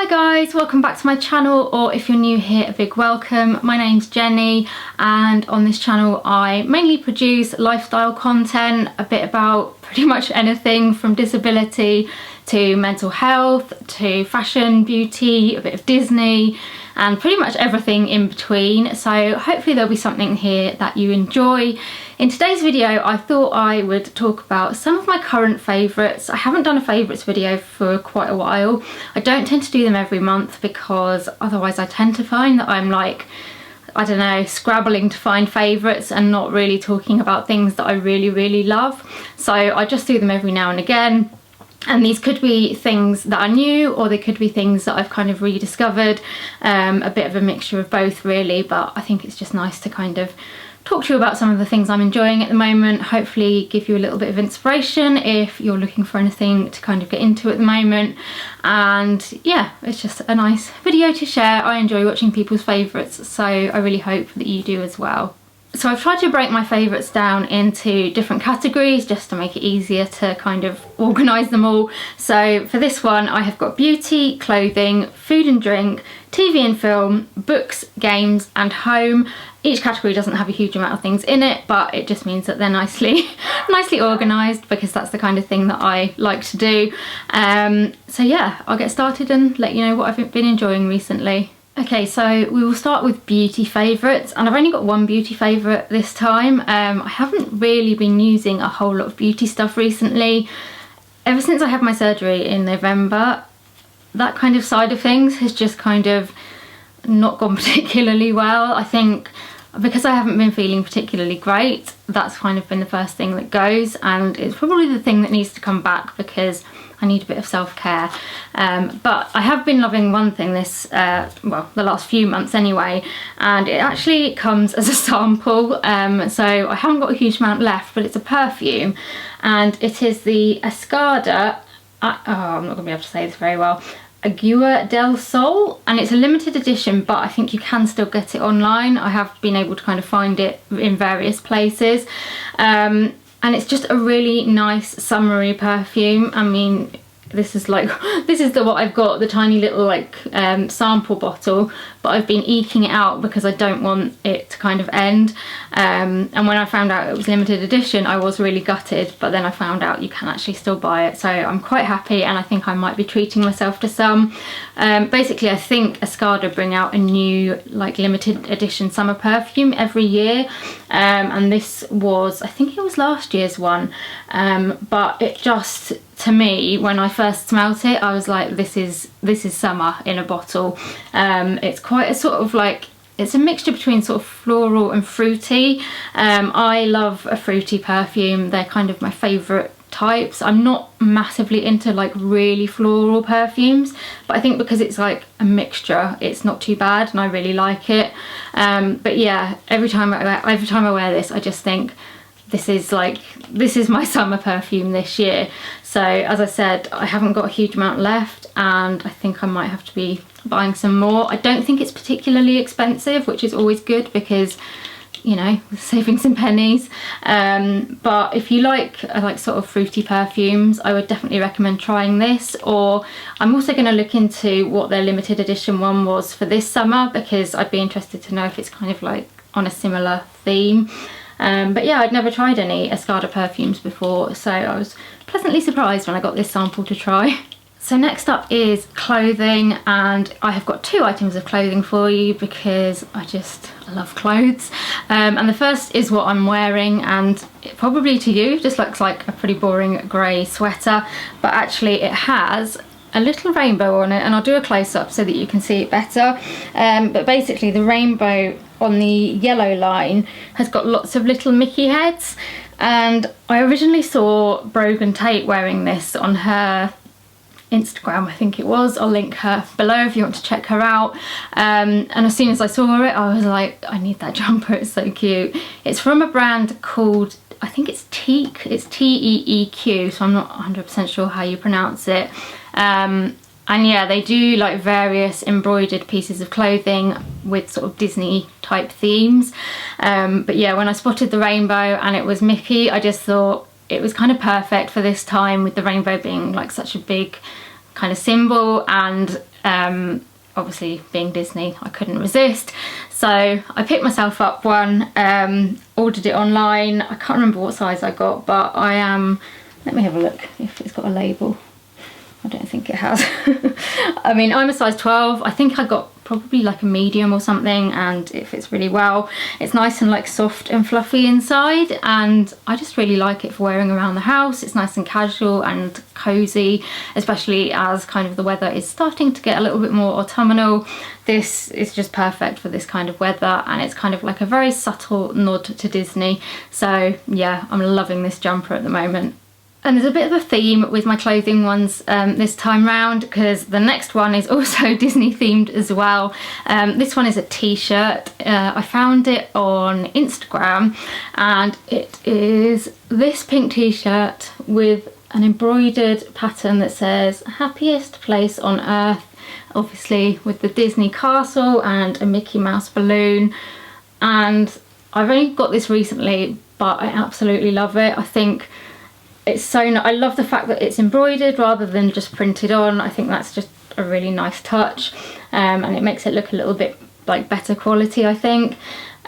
Hi guys, welcome back to my channel, or if you're new here, a big welcome. My name's Jenny, and on this channel I mainly produce lifestyle content, a bit about pretty much anything from disability to mental health to fashion, beauty, a bit of Disney, and pretty much everything in between. So hopefully there'll be something here that you enjoy. In today's video I thought I would talk about some of my current favourites. I haven't done a favourites video for quite a while. I don't tend to do them every month because otherwise I tend to find that I'm like, I don't know, scrabbling to find favourites and not really talking about things that I really love. So I just do them every now and again. And these could be things that are new, or they could be things that I've kind of rediscovered, a bit of a mixture of both really, but I think it's just nice to kind of talk to you about some of the things I'm enjoying at the moment, hopefully give you a little bit of inspiration if you're looking for anything to kind of get into at the moment. And yeah, it's just a nice video to share. I enjoy watching people's favourites, so I really hope that you do as well. So I've tried to break my favourites down into different categories just to make it easier to kind of organise them all. So for this one I have got beauty, clothing, food and drink, TV and film, books, games and home. Each category doesn't have a huge amount of things in it, but it just means that they're nicely organised, because that's the kind of thing that I like to do. So yeah, I'll get started and let you know what I've been enjoying recently. Okay, so we will start with beauty favourites, and I've only got one beauty favourite this time. I haven't really been using a whole lot of beauty stuff recently. Ever since I had my surgery in November, that kind of side of things has just kind of not gone particularly well. I think because I haven't been feeling particularly great, that's kind of been the first thing that goes, and it's probably the thing that needs to come back because I need a bit of self-care. But I have been loving one thing this, well, the last few months anyway, and it actually comes as a sample, so I haven't got a huge amount left, but it's a perfume, and it is the Escada, I'm not going to be able to say this very well, Agua del Sol, and it's a limited edition, but I think you can still get it online. I have been able to kind of find it in various places. And it's just a really nice summery perfume. I mean, this is what I've got, the tiny little like sample bottle, but I've been eking it out because I don't want it to kind of end. And when I found out it was limited edition, I was really gutted, but then I found out you can actually still buy it, so I'm quite happy, and I think I might be treating myself to some. Basically I think Escada bring out a new like limited edition summer perfume every year, and this was, I think it was last year's one, but it just, to me, when I first smelt it, I was like, this is summer in a bottle. It's quite a sort of like, it's a mixture between sort of floral and fruity. I love a fruity perfume. They're kind of my favourite types. I'm not massively into like really floral perfumes, but I think because it's like a mixture, it's not too bad, and I really like it. But yeah, every time I wear this, I just think, this is my summer perfume this year. So as I said, I haven't got a huge amount left, and I think I might have to be buying some more. I don't think it's particularly expensive, which is always good because, you know, saving some pennies. But if you like sort of fruity perfumes, I would definitely recommend trying this. Or I'm also going to look into what their limited edition one was for this summer, because I'd be interested to know if it's kind of like on a similar theme. But yeah, I'd never tried any Escada perfumes before, so I was pleasantly surprised when I got this sample to try. So next up is clothing, and I have got two items of clothing for you because I love clothes. And the first is what I'm wearing, and it probably to you just looks like a pretty boring grey sweater, but actually it has a little rainbow on it, and I'll do a close-up so that you can see it better. But basically the rainbow on the yellow line has got lots of little Mickey heads, and I originally saw Brogan Tate wearing this on her Instagram, I think it was. I'll link her below if you want to check her out. And as soon as I saw it, I was like, I need that jumper, it's so cute. It's from a brand called, I think it's Teek, it's T-E-E-Q, so I'm not 100% sure how you pronounce it. And yeah, they do like various embroidered pieces of clothing with sort of Disney type themes. But yeah, when I spotted the rainbow and it was Mickey, I just thought it was kind of perfect for this time, with the rainbow being like such a big kind of symbol, and Obviously being Disney, I couldn't resist, so I picked myself up one, ordered it online. I can't remember what size I got, but I am, let me have a look if it's got a label. I don't think it has. I mean, I'm a size 12. I think I got probably like a medium or something, and it fits really well. It's nice and like soft and fluffy inside, and I just really like it for wearing around the house. It's nice and casual and cozy, especially as kind of the weather is starting to get a little bit more autumnal. This is just perfect for this kind of weather, and it's kind of like a very subtle nod to Disney. So yeah, I'm loving this jumper at the moment. And there's a bit of a theme with my clothing ones this time round, because the next one is also Disney themed as well. This one is a t-shirt. I found it on Instagram, and it is this pink t-shirt with an embroidered pattern that says happiest place on earth, obviously with the Disney castle and a Mickey Mouse balloon. And I've only got this recently, but I absolutely love it. I think it's so I love the fact that it's embroidered rather than just printed on. I think that's just a really nice touch, and it makes it look a little bit like better quality, I think.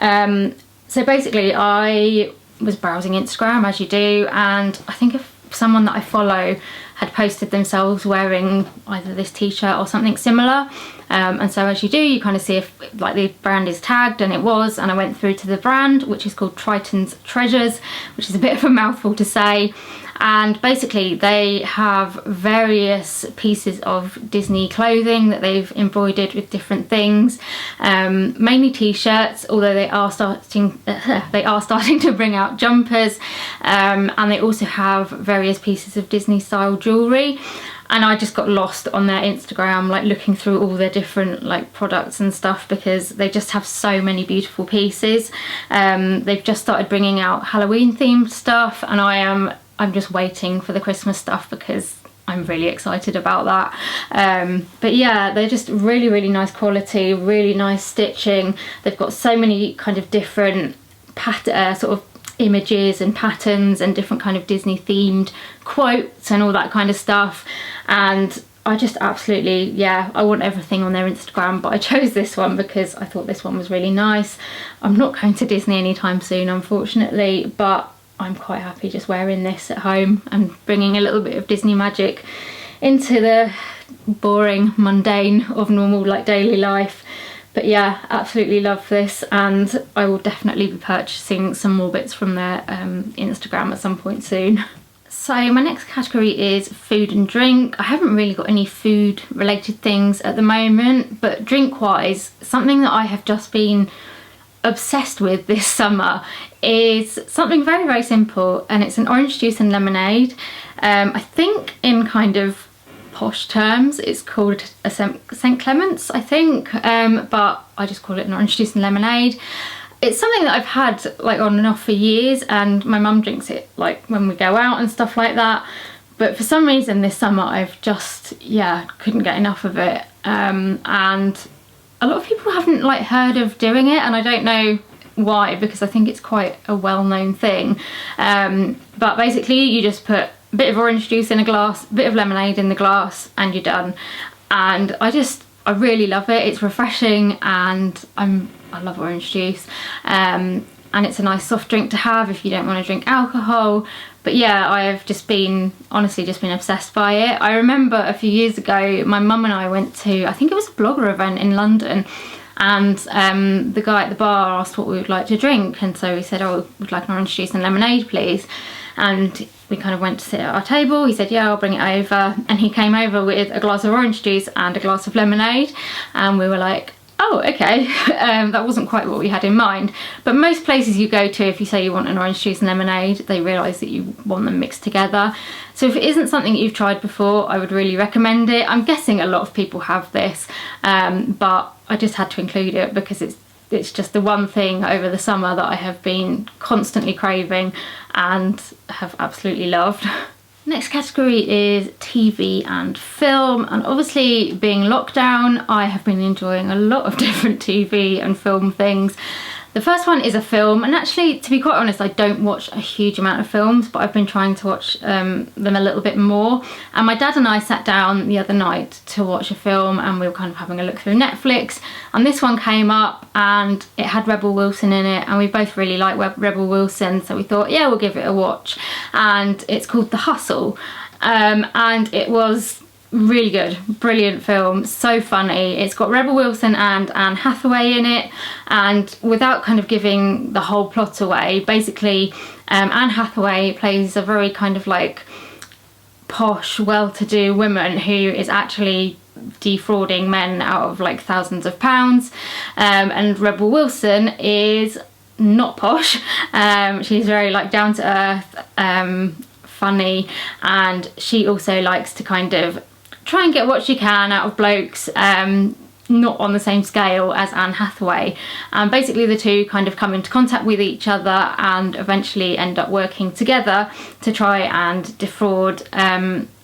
So basically I was browsing Instagram, as you do, and I think if someone that I follow had posted themselves wearing either this t-shirt or something similar, and so as you do, you kind of see if like the brand is tagged, and it was, and I went through to the brand, which is called Triton's Treasures, which is a bit of a mouthful to say. And basically they have various pieces of Disney clothing that they've embroidered with different things, mainly t-shirts, although they are starting to bring out jumpers, and they also have various pieces of Disney style jewellery. And I just got lost on their Instagram, like looking through all their different like products and stuff, because they just have so many beautiful pieces. They've just started bringing out Halloween themed stuff, and I'm just waiting for the Christmas stuff because I'm really excited about that. But yeah, they're just really, really nice quality, really nice stitching. They've got so many kind of different sort of images and patterns and different kind of Disney themed quotes and all that kind of stuff. And I just absolutely, yeah, I want everything on their Instagram, but I chose this one because I thought this one was really nice. I'm not going to Disney anytime soon, unfortunately, but I'm quite happy just wearing this at home and bringing a little bit of Disney magic into the boring, mundane of normal like daily life. But yeah, absolutely love this, and I will definitely be purchasing some more bits from their Instagram at some point soon. So my next category is food and drink. I haven't really got any food related things at the moment, but drink wise, something that I have just been obsessed with this summer is something very, very simple, and it's an orange juice and lemonade. I think in kind of posh terms it's called a St. Clement's, I think, but I just call it an orange juice and lemonade. It's something that I've had like on and off for years, and my mum drinks it like when we go out and stuff like that, but for some reason this summer I've just, yeah, couldn't get enough of it. And a lot of people haven't like heard of doing it, and I don't know why, because I think it's quite a well-known thing. But basically you just put a bit of orange juice in a glass, a bit of lemonade in the glass, and you're done. And I really love it. It's refreshing, and I love orange juice. And it's a nice soft drink to have if you don't want to drink alcohol. But yeah, I have honestly just been obsessed by it. I remember a few years ago, my mum and I went to, I think it was a blogger event in London, and the guy at the bar asked what we would like to drink, and so we said, oh, we'd like an orange juice and lemonade, please. And we kind of went to sit at our table. He said, yeah, I'll bring it over. And he came over with a glass of orange juice and a glass of lemonade, and we were like, oh, okay. That wasn't quite what we had in mind. But most places you go to, if you say you want an orange juice and lemonade, they realise that you want them mixed together. So if it isn't something that you've tried before, I would really recommend it. I'm guessing a lot of people have this, but I just had to include it because it's just the one thing over the summer that I have been constantly craving and have absolutely loved. Next category is TV and film, and obviously being lockdown, I have been enjoying a lot of different TV and film things. The first one is a film, and actually, to be quite honest, I don't watch a huge amount of films, but I've been trying to watch them a little bit more. And my dad and I sat down the other night to watch a film, and we were kind of having a look through Netflix, and this one came up and it had Rebel Wilson in it, and we both really like Rebel Wilson, so we thought, yeah, we'll give it a watch. And it's called The Hustle, and it was really good, brilliant film, so funny. It's got Rebel Wilson and Anne Hathaway in it, and without kind of giving the whole plot away, basically Anne Hathaway plays a very kind of like posh, well-to-do woman who is actually defrauding men out of like thousands of pounds, and Rebel Wilson is not posh. She's very like down to earth, funny, and she also likes to kind of try and get what she can out of blokes, not on the same scale as Anne Hathaway. And basically the two kind of come into contact with each other and eventually end up working together to try and defraud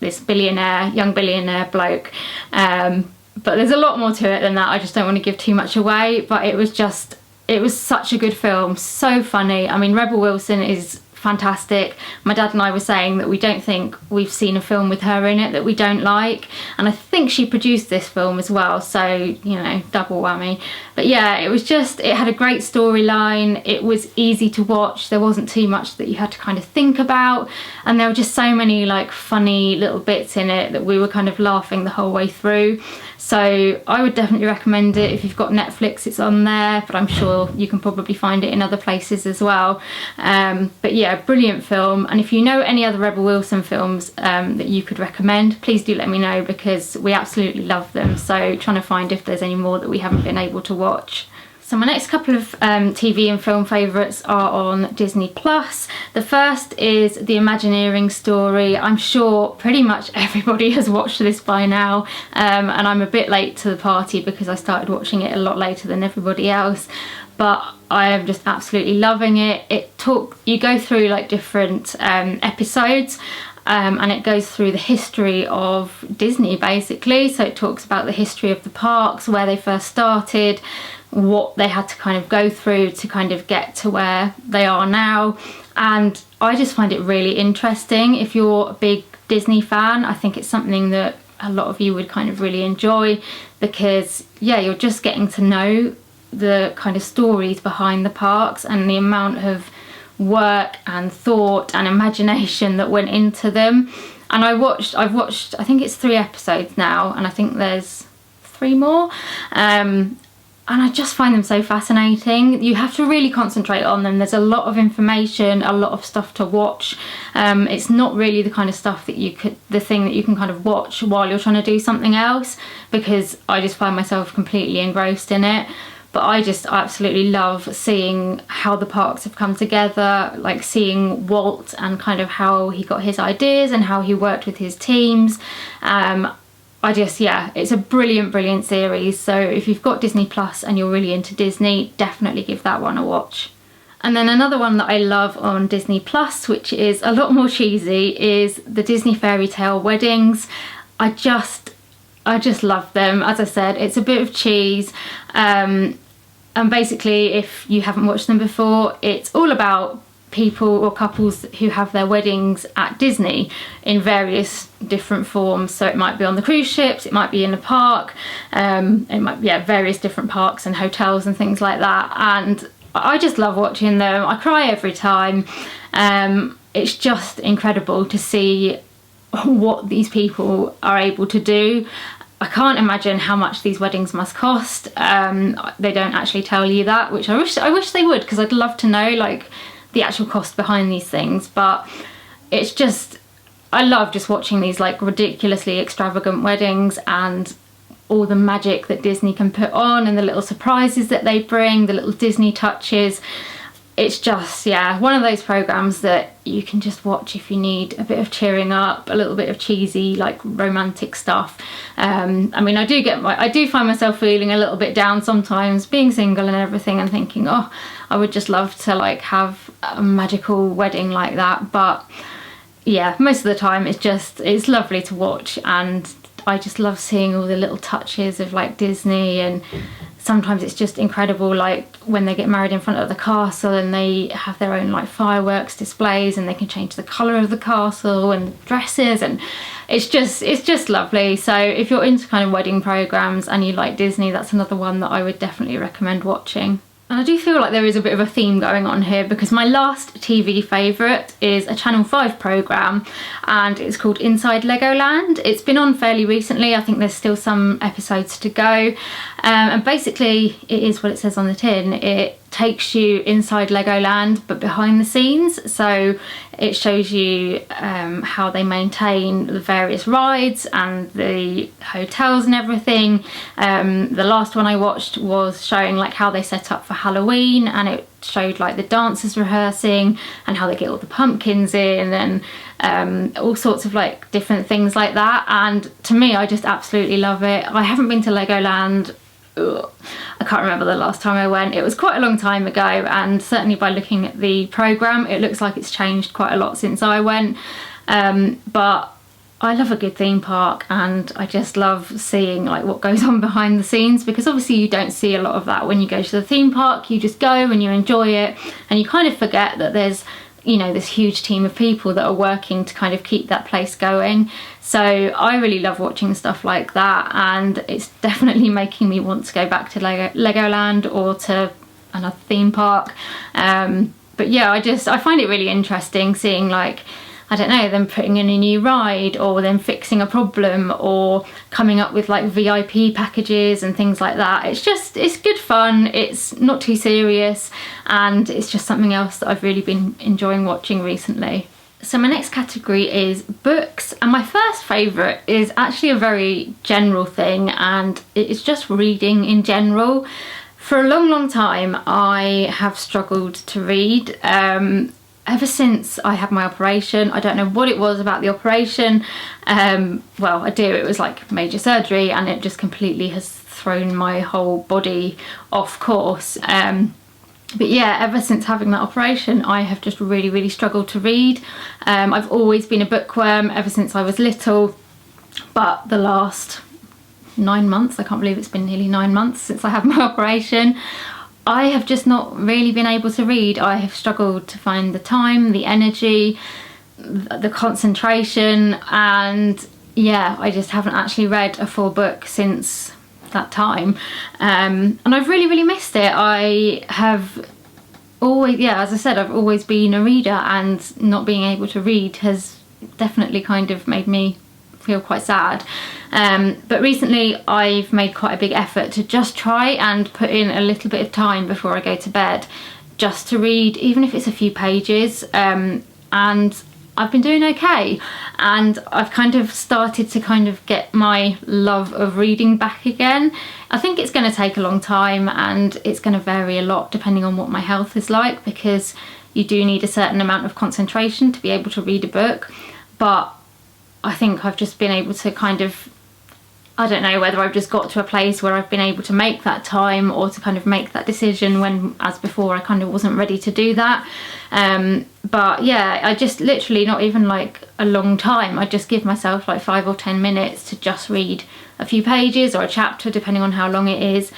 this young billionaire bloke. But there's a lot more to it than that. I just don't want to give too much away, but it was such a good film, so funny. I mean, Rebel Wilson is fantastic. My dad and I were saying that we don't think we've seen a film with her in it that we don't like, and I think she produced this film as well, so you know, double whammy. But yeah, it had a great storyline, it was easy to watch, there wasn't too much that you had to kind of think about, and there were just so many like funny little bits in it that we were kind of laughing the whole way through. So I would definitely recommend it. If you've got Netflix, it's on there, but I'm sure you can probably find it in other places as well. But yeah, brilliant film. And if you know any other Rebel Wilson films that you could recommend, please do let me know, because we absolutely love them. So trying to find if there's any more that we haven't been able to watch. So my next couple of TV and film favourites are on Disney+. The first is The Imagineering Story. I'm sure pretty much everybody has watched this by now, and I'm a bit late to the party because I started watching it a lot later than everybody else. But I am just absolutely loving it. You go through like different episodes, and it goes through the history of Disney basically. So it talks about the history of the parks, where they first started, what they had to kind of go through to kind of get to where they are now. And I just find it really interesting. If you're a big Disney fan, I think it's something that a lot of you would kind of really enjoy, because yeah, you're just getting to know the kind of stories behind the parks and the amount of work and thought and imagination that went into them. And I've watched, I think it's 3 episodes now, and I think there's 3 more. And I just find them so fascinating. You have to really concentrate on them. There's a lot of information, a lot of stuff to watch. It's not really the kind of stuff that the thing that you can kind of watch while you're trying to do something else, because I just find myself completely engrossed in it. But I just absolutely love seeing how the parks have come together, like seeing Walt and kind of how he got his ideas and how he worked with his teams. It's a brilliant series. So if you've got Disney Plus and you're really into Disney, definitely give that one a watch. And then another one that I love on Disney Plus, which is a lot more cheesy, is the Disney Fairy Tale Weddings. I just love them. As I said, it's a bit of cheese. And basically, if you haven't watched them before, it's all about people or couples who have their weddings at Disney in various different forms. So it might be on the cruise ships, it might be in a park, it might be at various different parks and hotels and things like that. And I just love watching them. I cry every time. It's just incredible to see what these people are able to do. I can't imagine how much these weddings must cost. They don't actually tell you that, which I wish they would, because I'd love to know like the actual cost behind these things. But it's just, I love just watching these like ridiculously extravagant weddings and all the magic that Disney can put on and the little surprises that they bring, the little Disney touches. It's just, yeah, one of those programs that you can just watch if you need a bit of cheering up, a little bit of cheesy, like romantic stuff. I mean, I do find myself feeling a little bit down sometimes, being single and everything, and thinking, oh, I would just love to like have a magical wedding like that. But yeah, most of the time it's lovely to watch, and I just love seeing all the little touches of like Disney and sometimes it's just incredible, like when they get married in front of the castle and they have their own like fireworks displays and they can change the colour of the castle and dresses, and it's just lovely. So if you're into kind of wedding programmes and you like Disney, that's another one that I would definitely recommend watching. And I do feel like there is a bit of a theme going on here, because my last TV favourite is a Channel 5 programme, and it's called Inside Legoland. It's been on fairly recently. I think there's still some episodes to go. And basically it is what it says on the tin. It takes you inside Legoland but behind the scenes. So it shows you how they maintain the various rides and the hotels and everything. The last one I watched was showing like how they set up for Halloween, and it showed like the dancers rehearsing and how they get all the pumpkins in, and all sorts of like different things like that. And to me, I just absolutely love it. I haven't been to Legoland. I can't remember the last time I went. It was quite a long time ago, and certainly by looking at the programme it looks like it's changed quite a lot since I went. But I love a good theme park, and I just love seeing like what goes on behind the scenes, because obviously you don't see a lot of that when you go to the theme park. You just go and you enjoy it, and you kind of forget that there's, you know, this huge team of people that are working to kind of keep that place going. So I really love watching stuff like that, and it's definitely making me want to go back to Legoland or to another theme park. But yeah, I find it really interesting seeing, like, I don't know, them putting in a new ride, or them fixing a problem, or coming up with like VIP packages and things like that. It's good fun, it's not too serious, and it's just something else that I've really been enjoying watching recently. So my next category is books, and my first favourite is actually a very general thing, and it's just reading in general. For a long time I have struggled to read. Ever since I had my operation. I don't know what it was about the operation. Well, I do, it was like major surgery, and it just completely has thrown my whole body off course. But yeah, ever since having that operation I have just really struggled to read. I've always been a bookworm ever since I was little, but the last 9 months, I can't believe it's been nearly 9 months since I had my operation, I have just not really been able to read. I have struggled to find the time, the energy, the concentration, and yeah, I just haven't actually read a full book since that time. And I've really missed it. I have always, yeah, as I said, I've always been a reader, and not being able to read has definitely kind of made me feel quite sad. But recently I've made quite a big effort to just try and put in a little bit of time before I go to bed just to read, even if it's a few pages, and I've been doing okay, and I've kind of started to kind of get my love of reading back again. I think it's going to take a long time, and it's going to vary a lot depending on what my health is like, because you do need a certain amount of concentration to be able to read a book. But I think I've just been able to kind of, I don't know whether I've just got to a place where I've been able to make that time, or to kind of make that decision, when as before I kind of wasn't ready to do that. But yeah, I just literally, not even like a long time, I just give myself like 5 or 10 minutes to just read a few pages or a chapter depending on how long it is,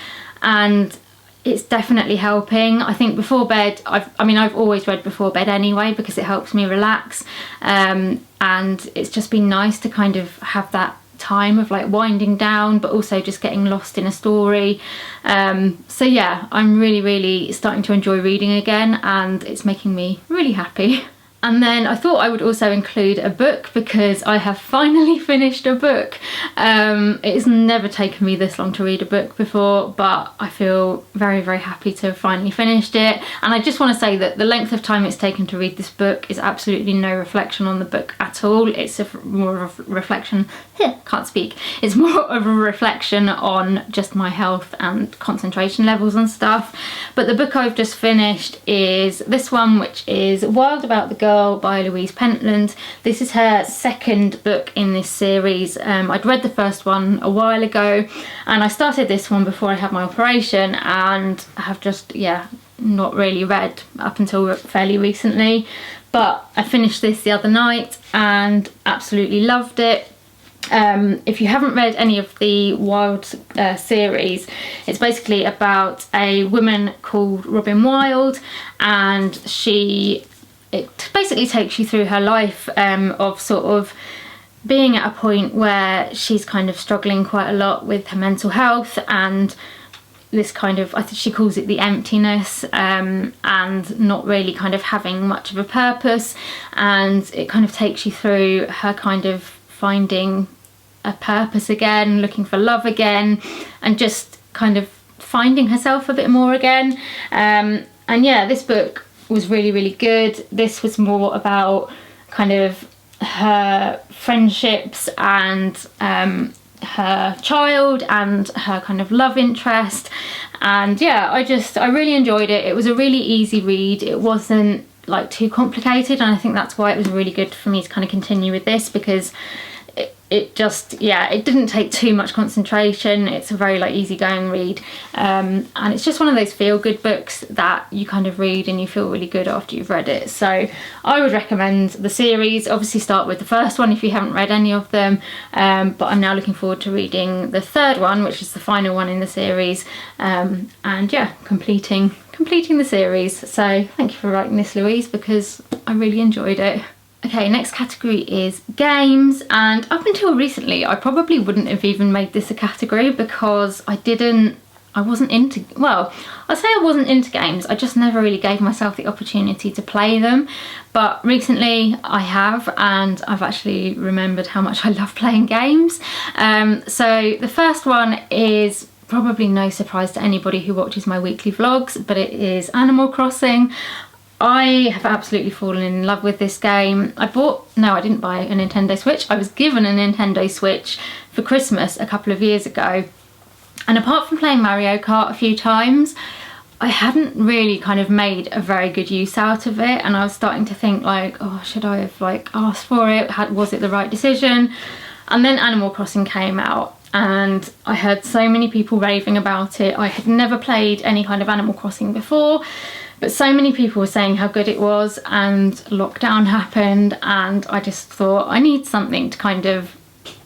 and it's definitely helping. I think before bed, I've always read before bed anyway, because it helps me relax, and it's just been nice to kind of have that time of like winding down, but also just getting lost in a story. So yeah, I'm really starting to enjoy reading again, and it's making me really happy. And then I thought I would also include a book, because I have finally finished a book. It's never taken me this long to read a book before, but I feel very happy to have finally finished it. And I just want to say that the length of time it's taken to read this book is absolutely no reflection on the book at all. It's more of a reflection, can't speak. It's more of a reflection on just my health and concentration levels and stuff. But the book I've just finished is this one, which is Wild About the Girl by Louise Pentland. This is her second book in this series. I'd read the first one a while ago, and I started this one before I had my operation, and I have just, yeah, not really read up until fairly recently. But I finished this the other night and absolutely loved it. If you haven't read any of the Wilde series, it's basically about a woman called Robin Wilde, and it basically takes you through her life of sort of being at a point where she's kind of struggling quite a lot with her mental health, and this kind of, I think she calls it the emptiness, and not really kind of having much of a purpose. And it kind of takes you through her kind of finding a purpose again, looking for love again, and just kind of finding herself a bit more again. And yeah, this book was really, really good. This was more about kind of her friendships and her child and her kind of love interest. And yeah, I really enjoyed it. It was a really easy read. It wasn't like too complicated, and I think that's why it was really good for me to kind of continue with this, because it just, yeah, it didn't take too much concentration. It's a very like easygoing read, and it's just one of those feel-good books that you kind of read and you feel really good after you've read it. So I would recommend the series. Obviously start with the first one if you haven't read any of them, but I'm now looking forward to reading the third one, which is the final one in the series, and yeah, completing the series. So thank you for writing this, Louise, because I really enjoyed it. Okay, next category is games, and up until recently I probably wouldn't have even made this a category because I wasn't into, well, I'd say I wasn't into games, I just never really gave myself the opportunity to play them. But recently I have, and I've actually remembered how much I love playing games. So the first one is probably no surprise to anybody who watches my weekly vlogs, but it is Animal Crossing. I have absolutely fallen in love with this game. I didn't buy a Nintendo Switch. I was given a Nintendo Switch for Christmas a couple of years ago. And apart from playing Mario Kart a few times, I hadn't really kind of made a very good use out of it. And I was starting to think like, oh, should I have like asked for it? Was it the right decision? And then Animal Crossing came out, and I heard so many people raving about it. I had never played any kind of Animal Crossing before, but so many people were saying how good it was, and lockdown happened, and I just thought I need something to kind of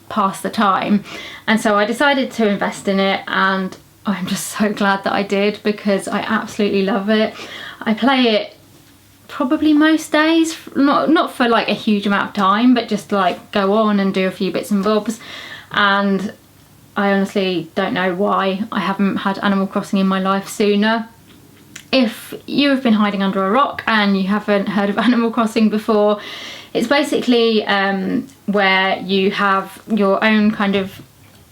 pass the time. And so I decided to invest in it, and I'm just so glad that I did, because I absolutely love it. I play it probably most days, not for like a huge amount of time, but just like go on and do a few bits and bobs. And I honestly don't know why I haven't had Animal Crossing in my life sooner. If you have been hiding under a rock and you haven't heard of Animal Crossing before, it's basically where you have your own kind of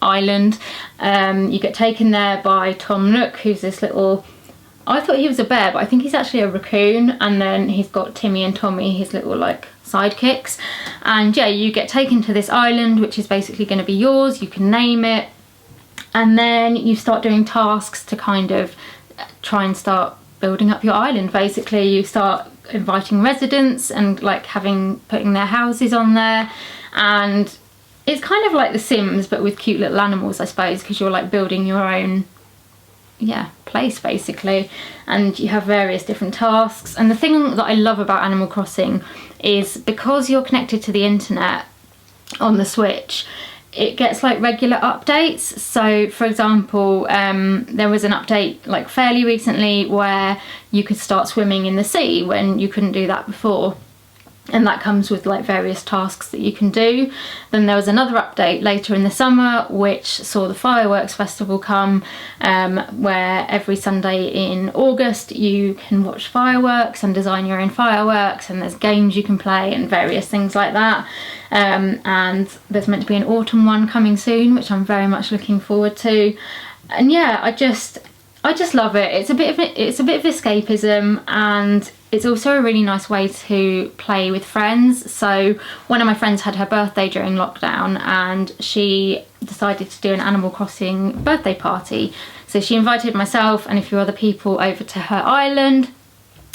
island. You get taken there by Tom Nook, who's this little, I thought he was a bear, but I think he's actually a raccoon, and then he's got Timmy and Tommy, his little like sidekicks. And yeah, you get taken to this island, which is basically going to be yours. You can name it, and then you start doing tasks to kind of try and start building up your island. Basically you start inviting residents and like putting their houses on there, and it's kind of like The Sims but with cute little animals, I suppose, because you're like building your own place basically, and you have various different tasks. And the thing that I love about Animal Crossing is because you're connected to the internet on the Switch, it gets like regular updates. So for example, there was an update like fairly recently where you could start swimming in the sea when you couldn't do that before, and that comes with like various tasks that you can do. Then there was another update later in the summer which saw the fireworks festival come, where every Sunday in August you can watch fireworks and design your own fireworks, and there's games you can play and various things like that. And there's meant to be an autumn one coming soon, which I'm very much looking forward to. And yeah, I just love it. It's a bit of escapism, and it's also a really nice way to play with friends. So one of my friends had her birthday during lockdown, and she decided to do an Animal Crossing birthday party. So she invited myself and a few other people over to her island.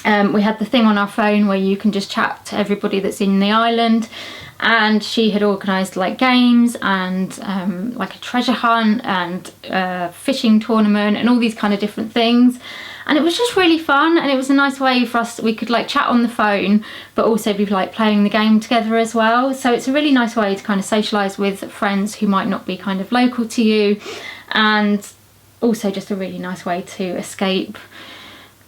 We had the thing on our phone where you can just chat to everybody that's in the island, and she had organised like games and like a treasure hunt and a fishing tournament and all these kind of different things. And it was just really fun, and it was a nice way for us, we could like chat on the phone but also be like playing the game together as well. So it's a really nice way to kind of socialise with friends who might not be kind of local to you, and also just a really nice way to escape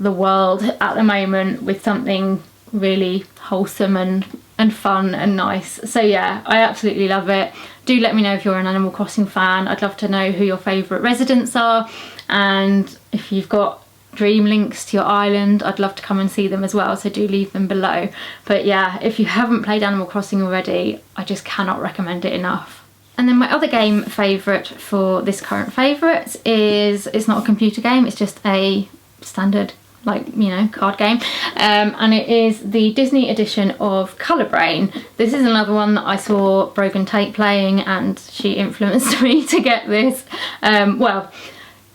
the world at the moment with something really wholesome and fun and nice. So yeah, I absolutely love it. Do let me know if you're an Animal Crossing fan. I'd love to know who your favourite residents are, and if you've got dream links to your island, I'd love to come and see them as well, so do leave them below. But yeah, if you haven't played Animal Crossing already, I just cannot recommend it enough. And then my other game favourite for this current favourites is, it's not a computer game, it's just a standard, like, you know, card game, and it is the Disney edition of Colour Brain. This is another one that I saw Brogan Tate playing, and she influenced me to get this. Well,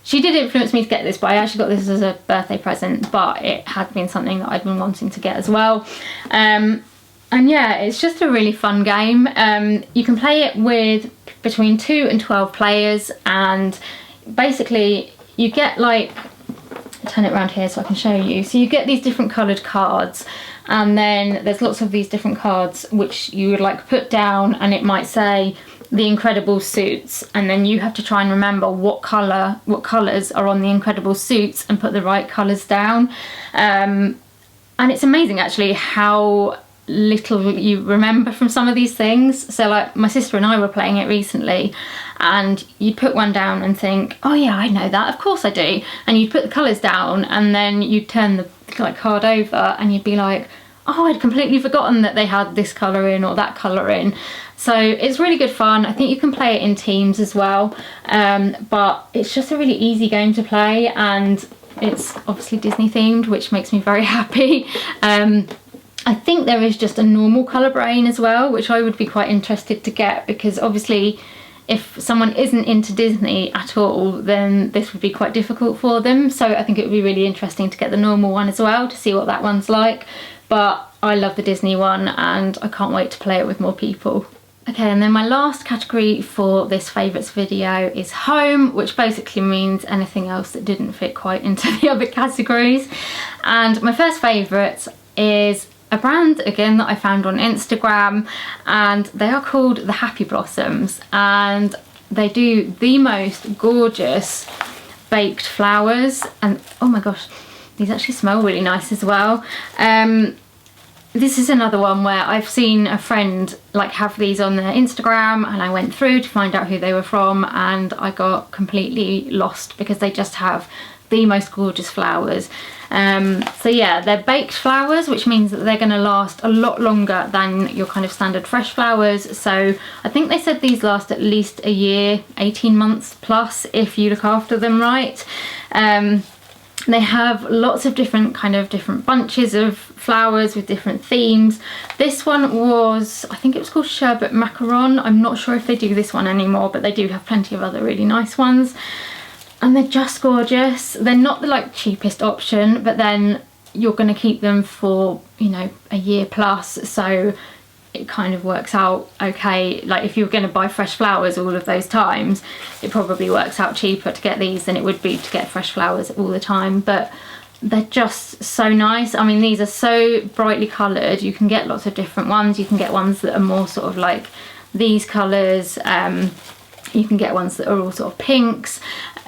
she did influence me to get this, but I actually got this as a birthday present, but it had been something that I'd been wanting to get as well. And yeah, it's just a really fun game. You can play it with between 2 and 12 players, and basically you get like, turn it around here so I can show you. So you get these different coloured cards, and then there's lots of these different cards which you would like put down, and it might say the Incredible suits, and then you have to try and remember what colours are on the Incredible suits and put the right colours down. And it's amazing actually how little you remember from some of these things. So like my sister and I were playing it recently, and you'd put one down and think, oh yeah, I know that, of course I do, and you'd put the colours down, and then you'd turn the like card over and you'd be like, oh, I'd completely forgotten that they had this colour in or that colour in. So it's really good fun. I think you can play it in teams as well, but it's just a really easy game to play, and it's obviously Disney themed, which makes me very happy. I think there is just a normal Colour Brain as well, which I would be quite interested to get, because obviously if someone isn't into Disney at all, then this would be quite difficult for them. So I think it would be really interesting to get the normal one as well, to see what that one's like. But I love the Disney one, and I can't wait to play it with more people. Okay, and then my last category for this favourites video is home, which basically means anything else that didn't fit quite into the other categories. And my first favourite is a brand, again, that I found on Instagram, and they are called the Happy Blossoms, and they do the most gorgeous baked flowers, and oh my gosh, these actually smell really nice as well. This is another one where I've seen a friend like have these on their Instagram, and I went through to find out who they were from, and I got completely lost because they just have the most gorgeous flowers. So yeah, they're baked flowers, which means that they're going to last a lot longer than your kind of standard fresh flowers. So I think they said these last at least a year, 18 months plus, if you look after them right. They have lots of different bunches of flowers with different themes. This one was, I think it was called Sherbet Macaron. I'm not sure if they do this one anymore, but they do have plenty of other really nice ones. And they're just gorgeous. They're not the like cheapest option, but then you're going to keep them for, you know, a year plus. So it kind of works out okay. Like if you're going to buy fresh flowers all of those times, it probably works out cheaper to get these than it would be to get fresh flowers all the time. But they're just so nice. I mean, these are so brightly coloured. You can get lots of different ones. You can get ones that are more sort of like these colours. You can get ones that are all sort of pinks.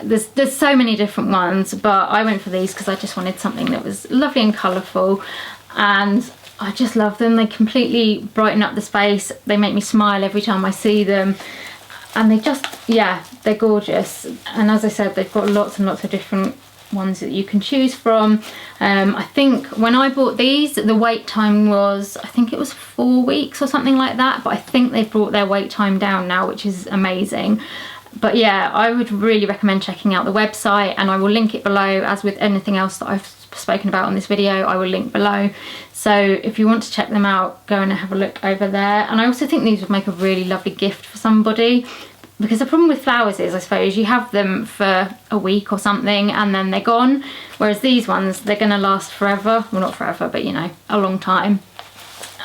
There's so many different ones, but I went for these because I just wanted something that was lovely and colourful, and I just love them. They completely brighten up the space. They make me smile every time I see them, and they just, yeah, they're gorgeous. And as I said, they've got lots and lots of different ones that you can choose from. I think when I bought these, the wait time was, I think it was 4 weeks or something like that, but I think they've brought their wait time down now, which is amazing. But yeah, I would really recommend checking out the website, and I will link it below. As with anything else that I've spoken about on this video, I will link below. So if you want to check them out, go and have a look over there. And I also think these would make a really lovely gift for somebody, because the problem with flowers is, I suppose, you have them for a week or something and then they're gone, whereas these ones, they're going to last forever. Well, not forever, but you know, a long time.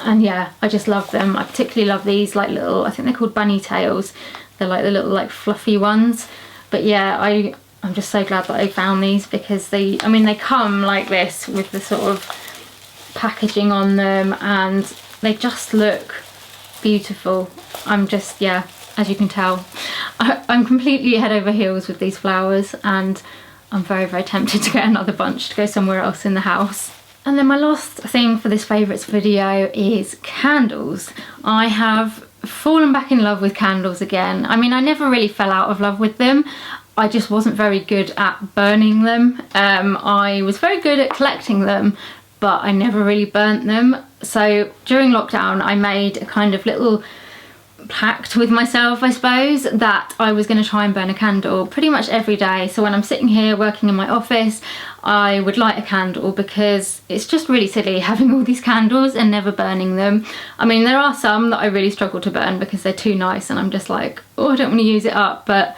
And yeah, I just love them. I particularly love these like little, I think they're called bunny tails. They're like the little like fluffy ones. But yeah, I'm just so glad that I found these, because they come like this with the sort of packaging on them, and they just look beautiful. I'm just, yeah, as you can tell, I'm completely head over heels with these flowers, and I'm very, very tempted to get another bunch to go somewhere else in the house. And then my last thing for this favourites video is candles. I have fallen back in love with candles again. I mean, I never really fell out of love with them. I just wasn't very good at burning them. I was very good at collecting them, but I never really burnt them. So during lockdown, I made a kind of little pact with myself, I suppose, that I was going to try and burn a candle pretty much every day. So when I'm sitting here working in my office, I would light a candle, because it's just really silly having all these candles and never burning them. I mean, there are some that I really struggle to burn because they're too nice, and I'm just like, oh, I don't want to use it up. But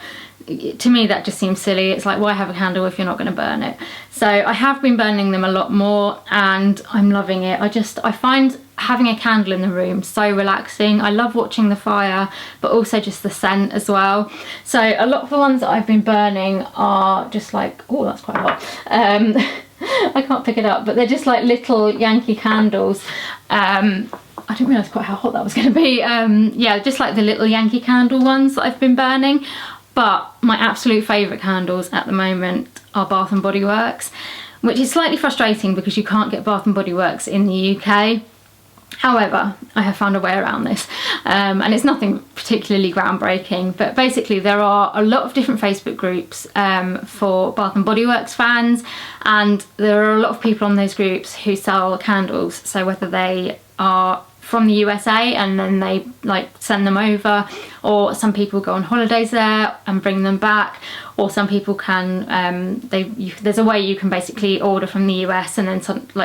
to me, that just seems silly. It's like, why have a candle if you're not going to burn it? So I have been burning them a lot more, and I'm loving it. I find having a candle in the room so relaxing. I love watching the fire, but also just the scent as well. So a lot of the ones that I've been burning are just like, oh, that's quite hot. I can't pick it up, but they're just like little Yankee candles. I didn't realise quite how hot that was going to be. Yeah, just like the little Yankee candle ones that I've been burning. But my absolute favourite candles at the moment are Bath & Body Works, which is slightly frustrating because you can't get Bath & Body Works in the UK. However, I have found a way around this, and it's nothing particularly groundbreaking, but basically there are a lot of different Facebook groups for Bath & Body Works fans, and there are a lot of people on those groups who sell candles. So whether they are from the USA and then they like send them over, or some people go on holidays there and bring them back, or some people can there's a way you can basically order from the US and then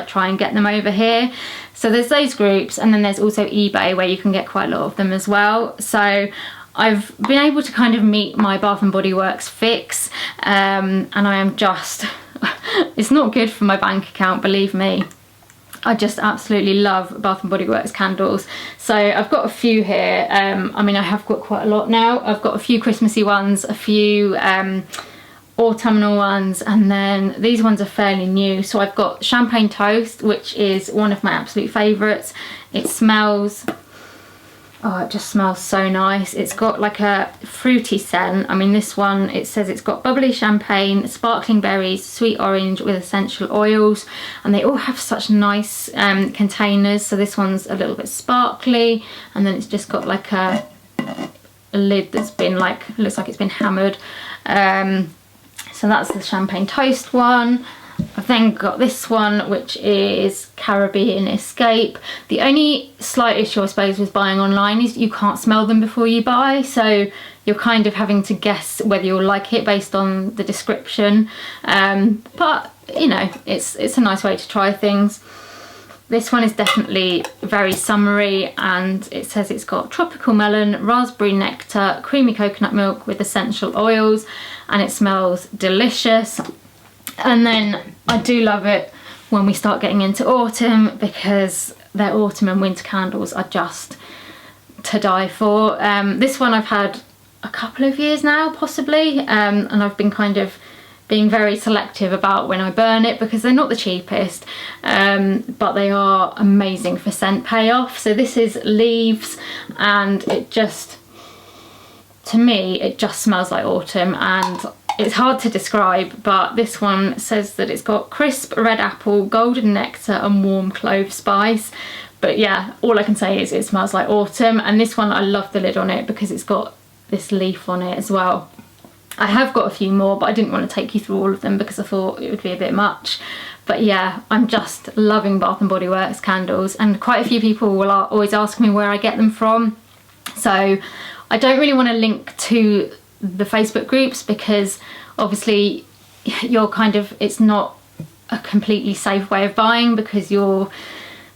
try and get them over here. So there's those groups, and then there's also eBay where you can get quite a lot of them as well. So I've been able to kind of meet my Bath & Body Works fix, and I am just it's not good for my bank account, believe me. I just absolutely love Bath & Body Works candles. So I've got a few here. I mean, I have got quite a lot now. I've got a few Christmassy ones, a few autumnal ones, and then these ones are fairly new. So I've got Champagne Toast, which is one of my absolute favourites. It smells, oh, it just smells so nice. It's got like a fruity scent. I mean, this one, it says it's got bubbly champagne, sparkling berries, sweet orange with essential oils, and they all have such nice containers. So this one's a little bit sparkly, and then it's just got like a lid that's been like, looks like it's been hammered. So that's the Champagne Toast one. I've then got this one, which is Caribbean Escape. The only slight issue, I suppose, with buying online is you can't smell them before you buy, so you're kind of having to guess whether you'll like it based on the description. But you know, it's a nice way to try things. This one is definitely very summery, and it says it's got tropical melon, raspberry nectar, creamy coconut milk with essential oils, and it smells delicious. And then I do love it when we start getting into autumn, because their autumn and winter candles are just to die for. This one I've had a couple of years now, possibly, and I've been kind of being very selective about when I burn it, because they're not the cheapest, but they are amazing for scent payoff. So this is Leaves, and it just, to me, it just smells like autumn, and it's hard to describe, but this one says that it's got crisp red apple, golden nectar and warm clove spice. But yeah, all I can say is it smells like autumn. And this one, I love the lid on it because it's got this leaf on it as well. I have got a few more, but I didn't want to take you through all of them because I thought it would be a bit much. But yeah, I'm just loving Bath & Body Works candles, and quite a few people will always ask me where I get them from. So I don't really want to link to the Facebook groups, because obviously you're kind of, it's not a completely safe way of buying because you're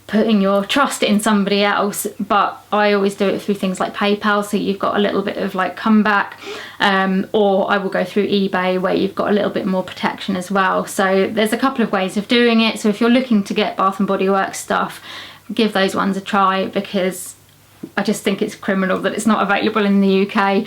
putting your trust in somebody else. But I always do it through things like PayPal, so you've got a little bit of like comeback, or I will go through eBay where you've got a little bit more protection as well. So there's a couple of ways of doing it. So if you're looking to get Bath & Body Works stuff, give those ones a try, because I just think it's criminal that it's not available in the UK,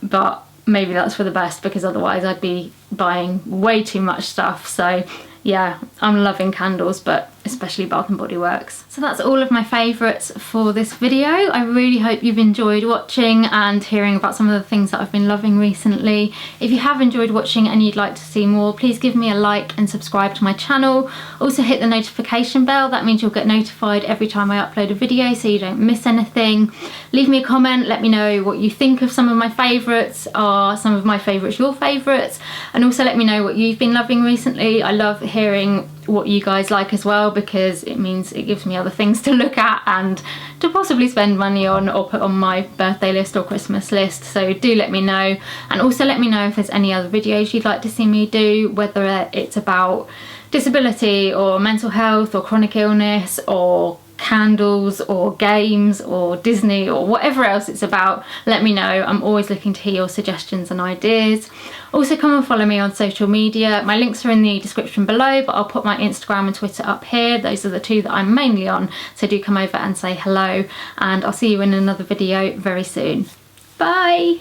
but maybe that's for the best, because otherwise I'd be buying way too much stuff. So yeah, I'm loving candles, but especially Bath and Body Works. So that's all of my favourites for this video. I really hope you've enjoyed watching and hearing about some of the things that I've been loving recently. If you have enjoyed watching and you'd like to see more, please give me a like and subscribe to my channel. Also hit the notification bell, that means you'll get notified every time I upload a video so you don't miss anything. Leave me a comment, let me know what you think of some of my favourites. Are some of my favourites your favourites? And also let me know what you've been loving recently. I love hearing what you guys like as well, because it means it gives me other things to look at and to possibly spend money on or put on my birthday list or Christmas list. So do let me know, and also let me know if there's any other videos you'd like to see me do, whether it's about disability or mental health or chronic illness or candles or games or Disney or whatever else it's about. Let me know. I'm always looking to hear your suggestions and ideas. Also come and follow me on social media. My links are in the description below, but I'll put my Instagram and Twitter up here. Those are the two that I'm mainly on, so do come over and say hello, and I'll see you in another video very soon. Bye!